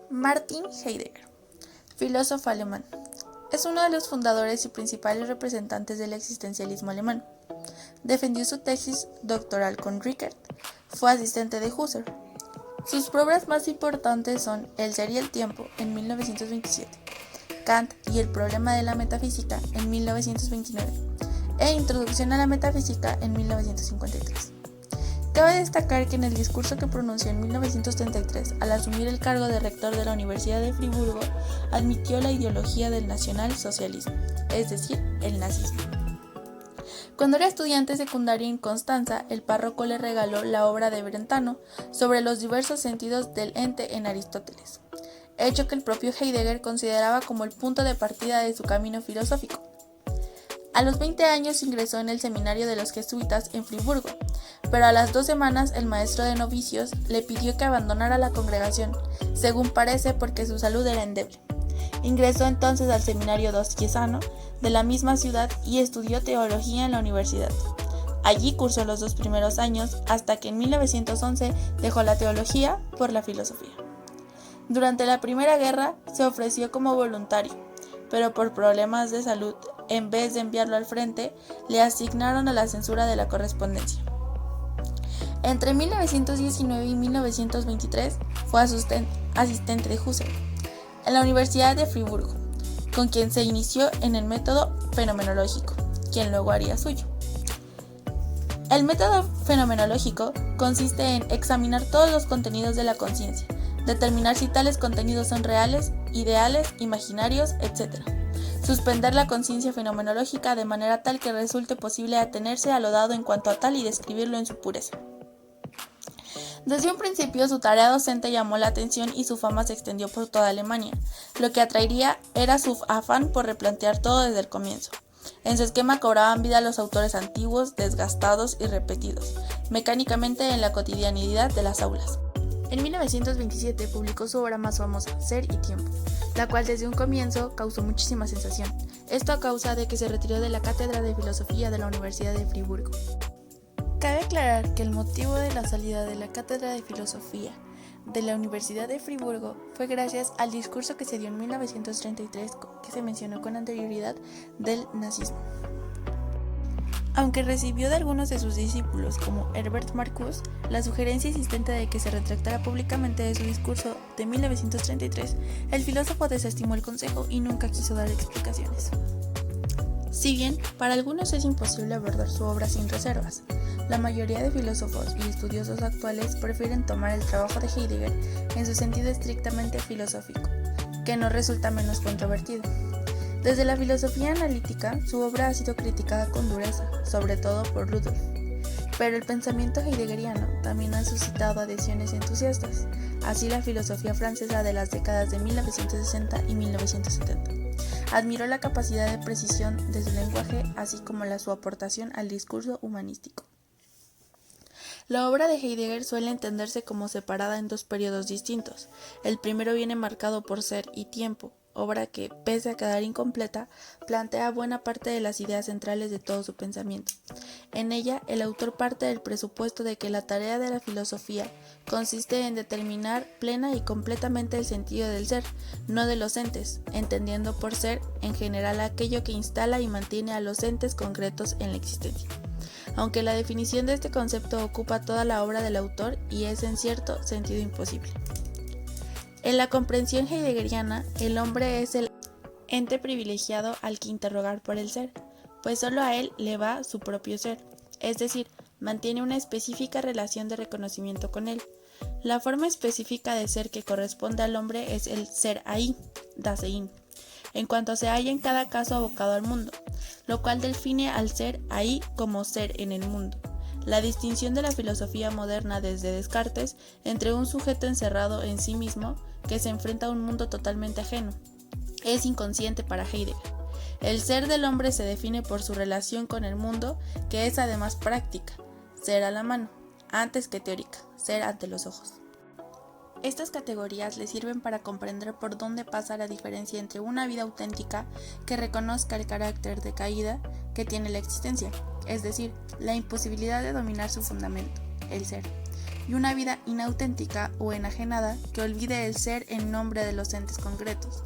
Martin Heidegger, filósofo alemán. Es uno de los fundadores y principales representantes del existencialismo alemán. Defendió su tesis doctoral con Rickert. Fue asistente de Husserl. Sus obras más importantes son El ser y el tiempo, en 1927, Kant y el problema de la metafísica, en 1929, e Introducción a la metafísica, en 1953. Cabe destacar que en el discurso que pronunció en 1933, al asumir el cargo de rector de la Universidad de Friburgo, admitió la ideología del nacionalsocialismo, es decir, el nazismo. Cuando era estudiante secundario en Constanza, el párroco le regaló la obra de Brentano sobre los diversos sentidos del ente en Aristóteles, hecho que el propio Heidegger consideraba como el punto de partida de su camino filosófico. A los 20 años ingresó en el seminario de los jesuitas en Friburgo, pero a las 2 semanas el maestro de novicios le pidió que abandonara la congregación, según parece porque su salud era endeble. Ingresó entonces al seminario diocesano de la misma ciudad y estudió teología en la universidad. Allí cursó los 2 primeros años hasta que en 1911 dejó la teología por la filosofía. Durante la Primera Guerra se ofreció como voluntario, pero por problemas de salud, en vez de enviarlo al frente, le asignaron a la censura de la correspondencia. Entre 1919 y 1923 fue asistente de Husserl en la Universidad de Friburgo, con quien se inició en el método fenomenológico, quien luego haría suyo. El método fenomenológico consiste en examinar todos los contenidos de la conciencia, determinar si tales contenidos son reales, ideales, imaginarios, etc. Suspender la conciencia fenomenológica de manera tal que resulte posible atenerse a lo dado en cuanto a tal y describirlo en su pureza. Desde un principio su tarea docente llamó la atención y su fama se extendió por toda Alemania. Lo que atraería era su afán por replantear todo desde el comienzo. En su esquema cobraban vida los autores antiguos, desgastados y repetidos, mecánicamente en la cotidianidad de las aulas. En 1927 publicó su obra más famosa, Ser y tiempo, la cual desde un comienzo causó muchísima sensación. Esto a causa de que se retiró de la cátedra de filosofía de la Universidad de Friburgo. Cabe aclarar que el motivo de la salida de la cátedra de filosofía de la Universidad de Friburgo fue gracias al discurso que se dio en 1933 que se mencionó con anterioridad del nazismo. Aunque recibió de algunos de sus discípulos, como Herbert Marcuse, la sugerencia insistente de que se retractara públicamente de su discurso de 1933, el filósofo desestimó el consejo y nunca quiso dar explicaciones. Si bien, para algunos es imposible abordar su obra sin reservas, la mayoría de filósofos y estudiosos actuales prefieren tomar el trabajo de Heidegger en su sentido estrictamente filosófico, que no resulta menos controvertido. Desde la filosofía analítica, su obra ha sido criticada con dureza, sobre todo por Rudolf. Pero el pensamiento heideggeriano también ha suscitado adhesiones entusiastas, así la filosofía francesa de las décadas de 1960 y 1970. Admiró la capacidad de precisión de su lenguaje, así como su aportación al discurso humanístico. La obra de Heidegger suele entenderse como separada en 2 periodos distintos. El primero viene marcado por Ser y tiempo, obra que, pese a quedar incompleta, plantea buena parte de las ideas centrales de todo su pensamiento. En ella, el autor parte del presupuesto de que la tarea de la filosofía consiste en determinar plena y completamente el sentido del ser, no de los entes, entendiendo por ser, en general, aquello que instala y mantiene a los entes concretos en la existencia. Aunque la definición de este concepto ocupa toda la obra del autor y es en cierto sentido imposible. En la comprensión heideggeriana, el hombre es el ente privilegiado al que interrogar por el ser, pues solo a él le va su propio ser, es decir, mantiene una específica relación de reconocimiento con él. La forma específica de ser que corresponde al hombre es el ser ahí, Dasein, en cuanto se halla en cada caso abocado al mundo, lo cual define al ser ahí como ser en el mundo. La distinción de la filosofía moderna desde Descartes entre un sujeto encerrado en sí mismo que se enfrenta a un mundo totalmente ajeno es inconsciente para Heidegger. El ser del hombre se define por su relación con el mundo, que es además práctica, ser a la mano, antes que teórica, ser ante los ojos. Estas categorías le sirven para comprender por dónde pasa la diferencia entre una vida auténtica que reconozca el carácter de caída que tiene la existencia, es decir, la imposibilidad de dominar su fundamento, el ser, y una vida inauténtica o enajenada que olvide el ser en nombre de los entes concretos.